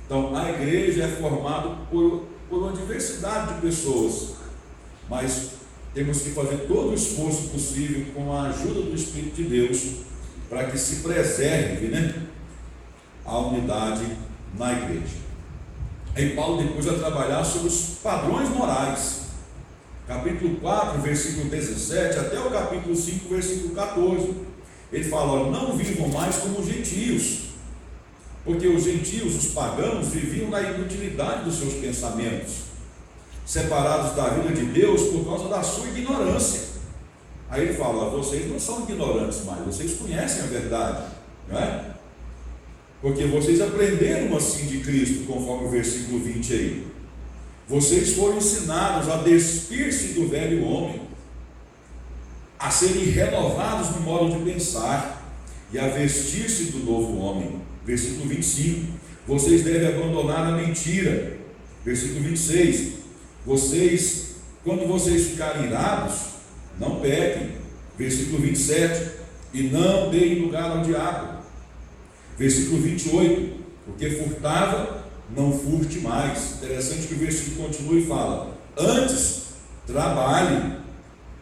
Então, a igreja é formada por uma diversidade de pessoas, mas temos que fazer todo o esforço possível com a ajuda do Espírito de Deus para que se preserve, né, a unidade na igreja. Aí Paulo depois vai trabalhar sobre os padrões morais, capítulo 4, versículo 17 até o capítulo 5, versículo 14. Ele fala, não vivam mais como gentios, porque os gentios, os pagãos, viviam na inutilidade dos seus pensamentos, separados da vida de Deus por causa da sua ignorância. Aí ele fala, vocês não são ignorantes mais, vocês conhecem a verdade, não é? Porque vocês aprenderam assim de Cristo, conforme o versículo 20 aí. Vocês foram ensinados a despir-se do velho homem, a serem renovados no modo de pensar e a vestir-se do novo homem. Versículo 25, vocês devem abandonar a mentira. Versículo 26, quando vocês ficarem irados, não pequem. Versículo 27, e não deem lugar ao diabo. Versículo 28, porque furtava, não furte mais. Interessante que o versículo continua e fala, antes trabalhe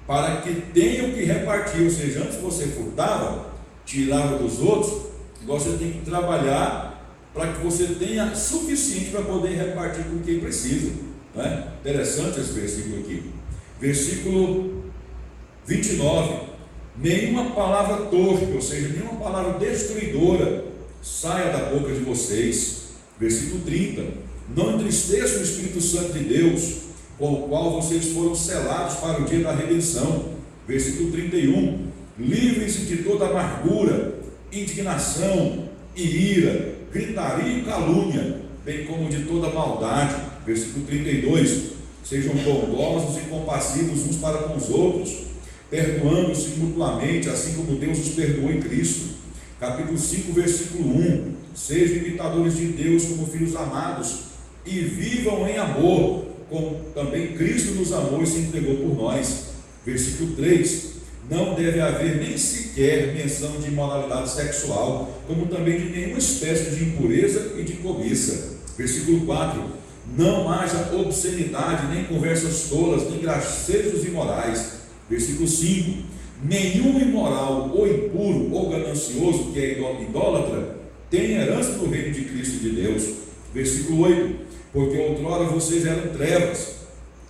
para que tenha o que repartir. Ou seja, antes você furtava, tirava dos outros, agora você tem que trabalhar para que você tenha suficiente para poder repartir com quem precisa, não é? Interessante esse versículo aqui. Versículo 29, nenhuma palavra torpe, ou seja, nenhuma palavra destruidora saia da boca de vocês. Versículo 30, não entristeçam o Espírito Santo de Deus, com o qual vocês foram selados para o dia da redenção. Versículo 31, livrem-se de toda amargura, indignação e ira, gritaria e calúnia, bem como de toda maldade. Versículo 32, Sejam bondosos e compassivos uns para com os outros, perdoando-se mutuamente, assim como Deus os perdoou em Cristo. Capítulo 5, versículo 1. Sejam imitadores de Deus como filhos amados e vivam em amor, como também Cristo nos amou e se entregou por nós. Versículo 3. Não deve haver nem sequer menção de imoralidade sexual, como também de nenhuma espécie de impureza e de cobiça. Versículo 4. Não haja obscenidade, nem conversas tolas, nem gracejos imorais. Versículo 5. Nenhum imoral, ou impuro, ou ganancioso, que é idólatra, tem herança no reino de Cristo e de Deus. Versículo 8. Porque outrora vocês eram trevas,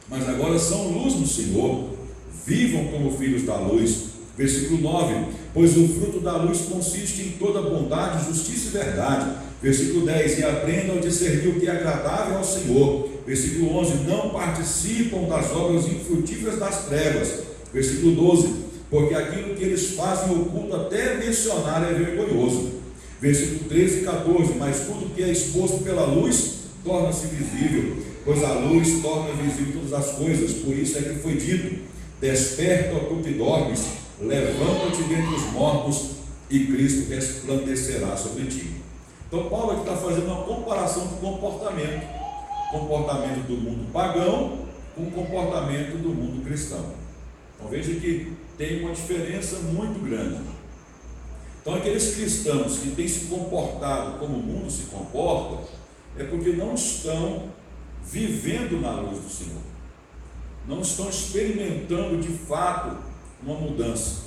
mas agora são luz no Senhor. Vivam como filhos da luz. Versículo 9. Pois o fruto da luz consiste em toda bondade, justiça e verdade. Versículo 10. E aprendam a discernir o que é agradável ao Senhor. Versículo 11. Não participam das obras infrutíferas das trevas. Versículo 12. Porque aquilo que eles fazem oculto até mencionar é vergonhoso. Versículo 13 e 14. Mas tudo que é exposto pela luz torna-se visível, pois a luz torna visível todas as coisas. Por isso é que foi dito: desperta, ó tu que dormes, levanta-te dentre os mortos, e Cristo resplandecerá sobre ti. Então Paulo aqui está fazendo uma comparação do comportamento do mundo pagão com o comportamento do mundo cristão. Então veja que tem uma diferença muito grande. Então aqueles cristãos que têm se comportado como o mundo se comporta, é porque não estão vivendo na luz do Senhor, não estão experimentando de fato uma mudança.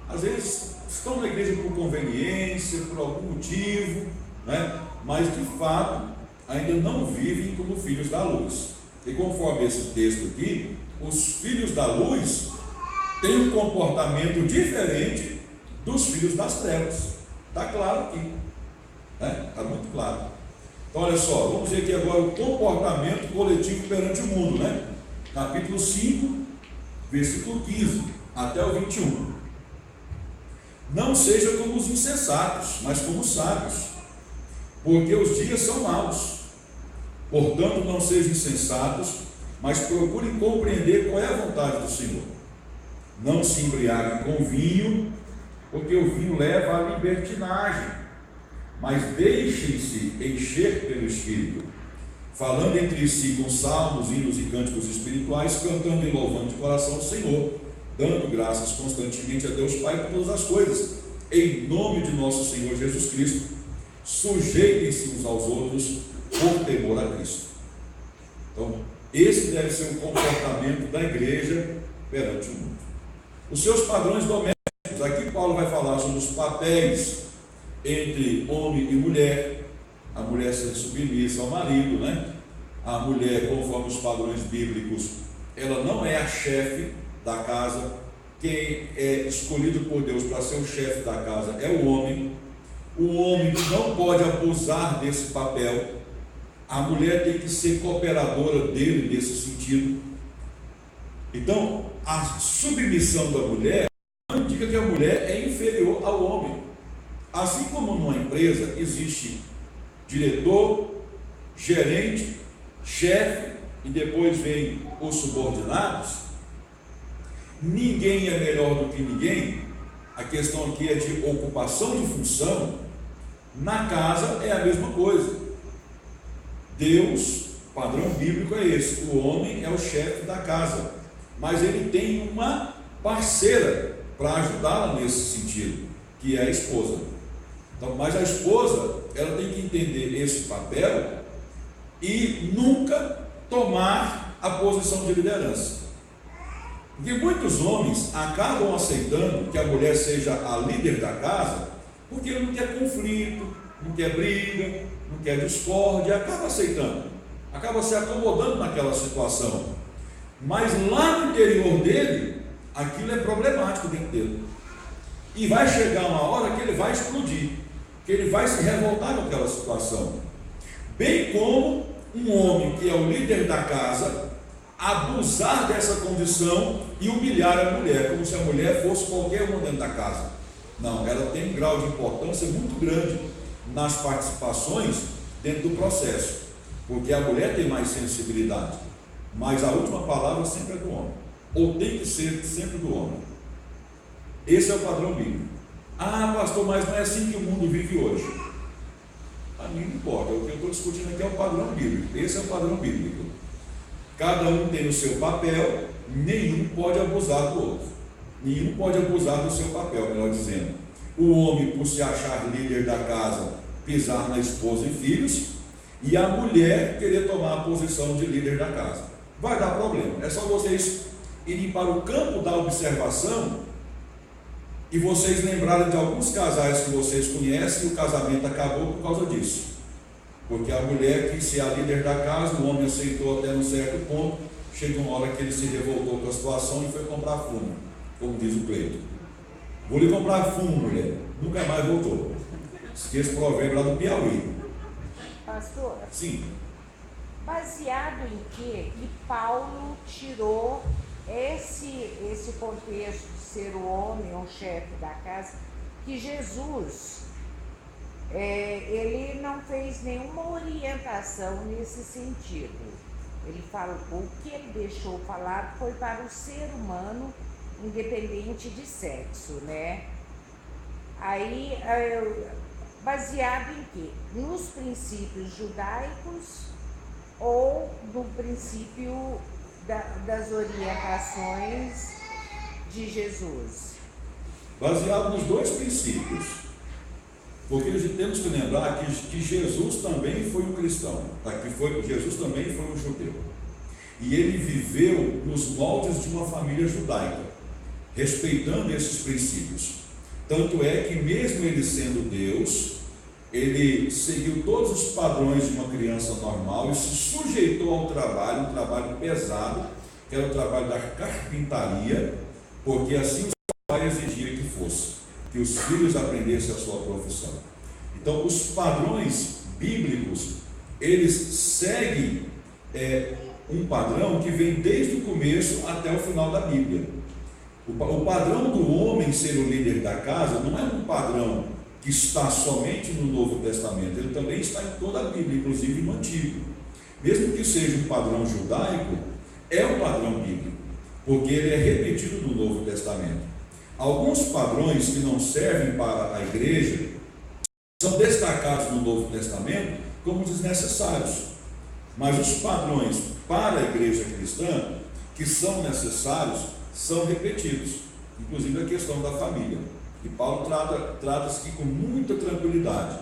Às vezes estão na igreja por conveniência, por algum motivo, né? Mas de fato ainda não vivem como filhos da luz. E conforme esse texto aqui, os filhos da luz têm um comportamento diferente dos filhos das trevas. Está claro aqui, né? Está muito claro. Então olha só, vamos ver aqui agora o comportamento coletivo perante o mundo, né? Capítulo 5, versículo 15 até o 21. Não seja como os insensatos, mas como os sábios, porque os dias são maus. Portanto, não sejam insensatos, mas procurem compreender qual é a vontade do Senhor. Não se embriaguem com vinho, porque o vinho leva à libertinagem, mas deixem-se encher pelo Espírito, falando entre si com salmos, hinos e cânticos espirituais, cantando e louvando de coração o Senhor, dando graças constantemente a Deus Pai por todas as coisas, em nome de nosso Senhor Jesus Cristo. Sujeitem-se uns aos outros por temor a Cristo. Então, esse deve ser o comportamento da igreja perante o mundo. Os seus padrões domésticos, aqui Paulo vai falar sobre os papéis entre homem e mulher, a mulher ser submissa ao marido, né? A mulher, conforme os padrões bíblicos, ela não é a chefe da casa. Quem é escolhido por Deus para ser o chefe da casa é o homem. O homem não pode abusar desse papel. A mulher tem que ser cooperadora dele nesse sentido. Então, a submissão da mulher não indica que a mulher é inferior ao homem. Assim como numa empresa existe diretor, gerente, chefe e depois vem os subordinados, ninguém é melhor do que ninguém. A questão aqui é de ocupação de função. Na casa é a mesma coisa. Deus, padrão bíblico é esse: o homem é o chefe da casa, mas ele tem uma parceira para ajudá-la nesse sentido, que é a esposa. Então, mas a esposa, ela tem que entender esse papel e nunca tomar a posição de liderança. Porque muitos homens acabam aceitando que a mulher seja a líder da casa, porque ele não quer conflito, não quer briga, não quer discórdia, acaba aceitando, acaba se acomodando naquela situação. Mas lá no interior dele, aquilo é problemático dentro dele. E vai chegar uma hora que ele vai explodir, que ele vai se revoltar com aquela situação. Bem como um homem que é o líder da casa abusar dessa condição e humilhar a mulher, como se a mulher fosse qualquer uma dentro da casa. Não, ela tem um grau de importância muito grande nas participações dentro do processo, porque a mulher tem mais sensibilidade. mas a última palavra sempre é do homem, ou tem que ser sempre do homem. Esse é o padrão bíblico. Ah, pastor, mas não é assim que o mundo vive hoje. A mim não importa, o que eu estou discutindo aqui é o padrão bíblico. Esse é o padrão bíblico. Cada um tem o seu papel, nenhum pode abusar do outro. Nenhum pode abusar do seu papel, melhor dizendo. O homem, por se achar líder da casa, pisar na esposa e filhos, e a mulher querer tomar a posição de líder da casa. Vai dar problema. É só vocês irem para o campo da observação e vocês lembrarem de alguns casais que vocês conhecem e o casamento acabou por causa disso. Porque a mulher quis ser a líder da casa, o homem aceitou até um certo ponto, chega uma hora que ele se revoltou com a situação e foi comprar fumo, como diz o Cleito. Vou lhe comprar fumo, mulher. Nunca mais voltou. Esqueça o provérbio lá do Piauí. Pastor, Sim. baseado em que Paulo tirou esse contexto de ser o homem, o chefe da casa, que Jesus, ele não fez nenhuma orientação nesse sentido. Ele falou, o que ele deixou falar foi para o ser humano, independente de sexo, né? Aí, baseado em quê? Nos princípios judaicos ou no princípio das orientações de Jesus? Baseado nos dois princípios. Porque temos que lembrar que Jesus também foi um cristão, Jesus também foi um judeu. E ele viveu nos moldes de uma família judaica, respeitando esses princípios. Tanto é que, mesmo ele sendo Deus, ele seguiu todos os padrões de uma criança normal e se sujeitou ao trabalho, um trabalho pesado, que era o trabalho da carpintaria, porque assim o pai exigia que fosse, que os filhos aprendessem a sua profissão. Então, os padrões bíblicos, eles seguem um padrão que vem desde o começo até o final da Bíblia. O padrão do homem ser o líder da casa não é um padrão que está somente no Novo Testamento, ele também está em toda a Bíblia, inclusive no Antigo. Mesmo que seja um padrão judaico, é um padrão bíblico, porque ele é repetido no Novo Testamento. Alguns padrões que não servem para a igreja são destacados no Novo Testamento como desnecessários, mas os padrões para a igreja cristã que são necessários são repetidos, inclusive a questão da família. E Paulo trata isso aqui com muita tranquilidade.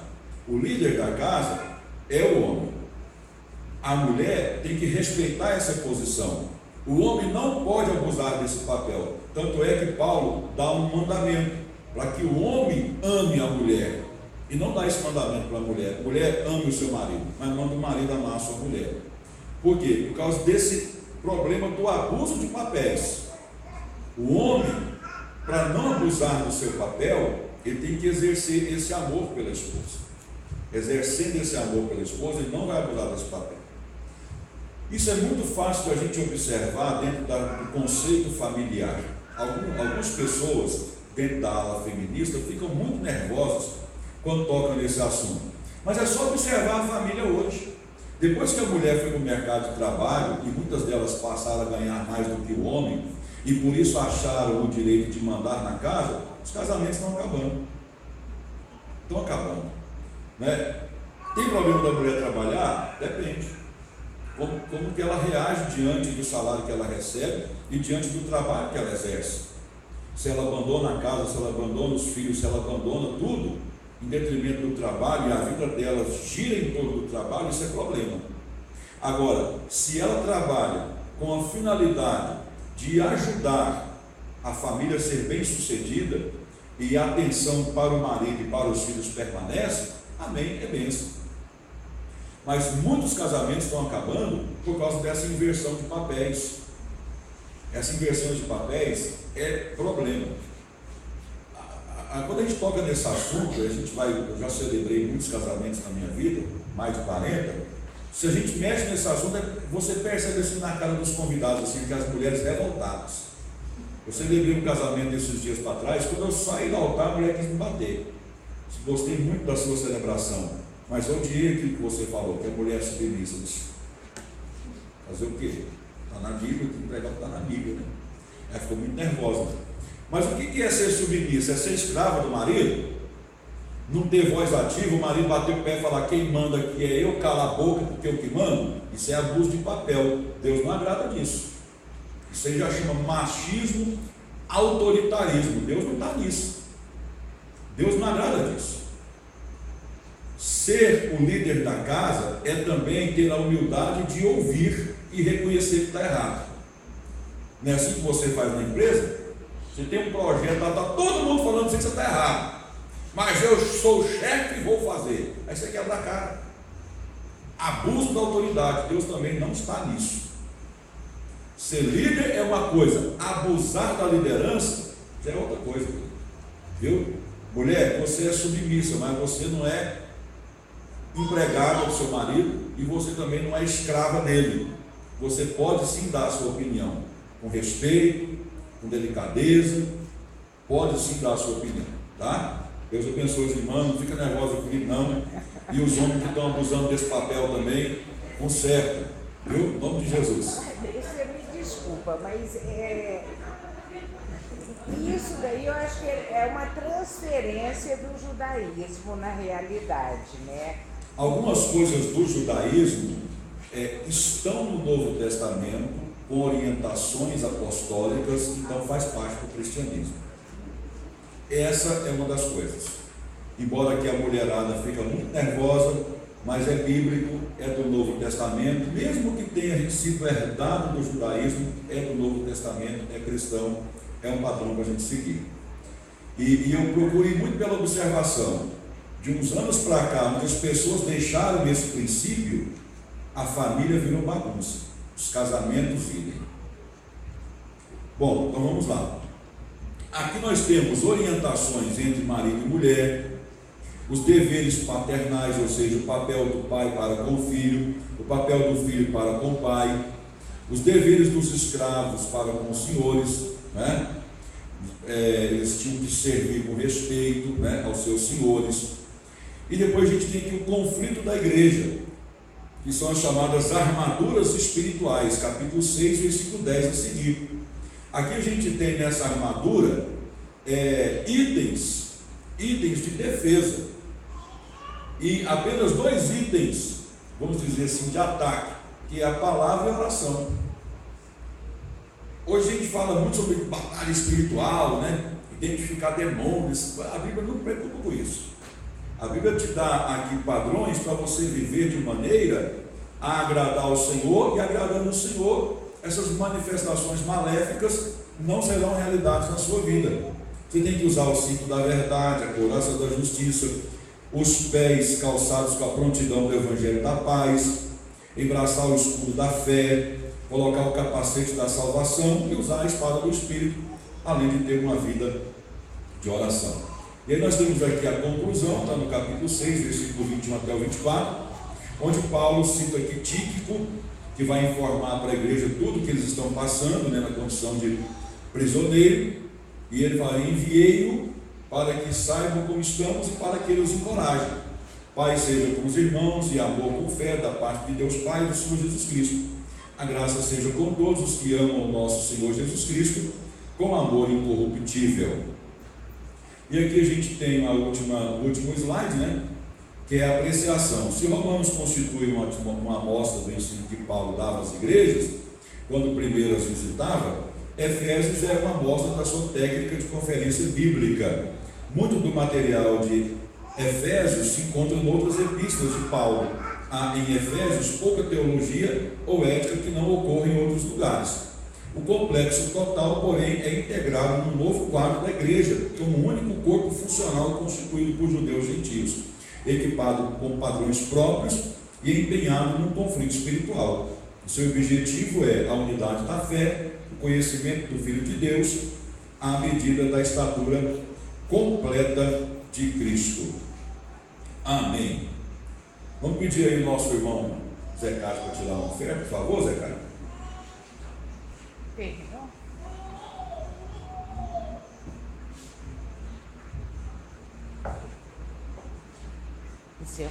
O líder da casa é o homem. A mulher tem que respeitar essa posição. O homem não pode abusar desse papel. Tanto é que Paulo dá um mandamento para que o homem ame a mulher. E não dá esse mandamento para a mulher. Mulher, ame o seu marido, mas manda o marido amar a sua mulher. Por quê? Por causa desse problema do abuso de papéis. O homem, para não abusar do seu papel, ele tem que exercer esse amor pela esposa. Exercendo esse amor pela esposa, ele não vai abusar desse papel. Isso é muito fácil da gente observar dentro do conceito familiar. Algumas pessoas, dentro da ala feminista, ficam muito nervosas quando tocam nesse assunto. Mas é só observar a família hoje. Depois que a mulher foi para o mercado de trabalho, e muitas delas passaram a ganhar mais do que o homem, e por isso acharam o direito de mandar na casa, os casamentos estão acabando. Estão acabando. Né? Tem problema da mulher trabalhar? Depende. Como que ela reage diante do salário que ela recebe e diante do trabalho que ela exerce. Se ela abandona a casa, se ela abandona os filhos, se ela abandona tudo, em detrimento do trabalho, e a vida dela gira em torno do trabalho, isso é problema. Agora, se ela trabalha com a finalidade de ajudar a família a ser bem sucedida, e a atenção para o marido e para os filhos permanece, amém, é bênção. Mas muitos casamentos estão acabando por causa dessa inversão de papéis. Essa inversão de papéis é problema. Quando a gente toca nesse assunto, eu já celebrei muitos casamentos na minha vida, mais de 40. Se a gente mexe nesse assunto, você percebe assim na cara dos convidados, assim, que as mulheres revoltadas. Eu celebrei um casamento esses dias para trás, quando eu saí do altar, a mulher quis me bater. Gostei muito da sua celebração, mas eu odiei aquilo que você falou, que a mulher é submissa. Fazer o quê? Está na Bíblia, tem que pregar o que está na Bíblia, né? Ela ficou muito nervosa. Mas o que é ser submissa? É ser escrava do marido? Não ter voz ativa, o marido bater o pé e falar: quem manda aqui é eu, cala a boca porque eu que mando? Isso é abuso de papel. Deus não agrada disso. Isso aí já chama machismo, autoritarismo. Deus não está nisso. Deus não agrada disso. Ser o líder da casa é também ter a humildade de ouvir e reconhecer que está errado. Não é assim que você faz na empresa? Você tem um projeto, está todo mundo falando assim que você está errado, mas eu sou o chefe e vou fazer. Aí você quebra a cara. Abuso da autoridade. Deus também não está nisso. Ser líder é uma coisa, abusar da liderança já é outra coisa. Viu? Mulher, você é submissa, mas você não é empregada do seu marido e você também não é escrava dele. Você pode sim dar a sua opinião com respeito, com delicadeza, pode sim dar a sua opinião, tá? Deus abençoe os irmãos, não fica nervosa comigo não, e os homens que estão abusando desse papel também, conserta, viu? Em nome de Jesus. Você me desculpa, mas isso daí eu acho que é uma transferência do judaísmo na realidade, né? Algumas coisas do judaísmo estão no Novo Testamento, com orientações apostólicas, então faz parte do cristianismo. Essa é uma das coisas. Embora que a mulherada fica muito nervosa, mas é bíblico, é do Novo Testamento, mesmo que tenha sido herdado do judaísmo, é do Novo Testamento, é cristão, é um padrão para a gente seguir. E eu procurei muito pela observação. De uns anos para cá, onde as pessoas deixaram esse princípio, a família virou bagunça. Os casamentos idem. Bom, então vamos lá. Aqui nós temos orientações entre marido e mulher, os deveres paternais, ou seja, o papel do pai para com o filho, o papel do filho para com o pai, os deveres dos escravos para com os senhores, né? Eles tinham que servir com respeito, né, aos seus senhores. E depois a gente tem aqui o conflito da igreja, que são as chamadas armaduras espirituais, capítulo 6, versículo 10 a seguir. Aqui a gente tem nessa armadura itens de defesa, e apenas 2 itens, vamos dizer assim, de ataque, que é a palavra e a oração. Hoje a gente fala muito sobre batalha espiritual, né? Identificar demônios. A Bíblia não preocupa com isso. A Bíblia te dá aqui padrões para você viver de maneira a agradar ao Senhor, e agradando ao Senhor, essas manifestações maléficas não serão realidades na sua vida. Você tem que usar o cinto da verdade, a couraça da justiça, os pés calçados com a prontidão do Evangelho da paz, embraçar o escudo da fé, colocar o capacete da salvação e usar a espada do Espírito, além de ter uma vida de oração. E aí nós temos aqui a conclusão, está no capítulo 6, versículo 21 até o 24, onde Paulo cita aqui Tíquico, que vai informar para a igreja tudo que eles estão passando, né, na condição de prisioneiro, e ele fala: enviei-o para que saibam como estamos e para que ele os encoraje. Pai seja com os irmãos e amor com fé da parte de Deus Pai e do Senhor Jesus Cristo. A graça seja com todos os que amam o nosso Senhor Jesus Cristo, com amor incorruptível. E aqui a gente tem o último slide, né? Que é a apreciação. Se Romanos constitui uma amostra do ensino que Paulo dava às igrejas, quando primeiro as visitava, Efésios é uma amostra da sua técnica de conferência bíblica. Muito do material de Efésios se encontra em outras epístolas de Paulo. Há em Efésios pouca teologia ou ética que não ocorre em outros lugares. O complexo total, porém, é integrado num novo quadro da igreja, como um único corpo funcional constituído por judeus e gentios, equipado com padrões próprios e empenhado num conflito espiritual. O seu objetivo é a unidade da fé, o conhecimento do Filho de Deus, à medida da estatura completa de Cristo. Amém. Vamos pedir aí o nosso irmão Zé Carlos para tirar uma oferta, por favor, Zé Carlos. Perdão? Seu.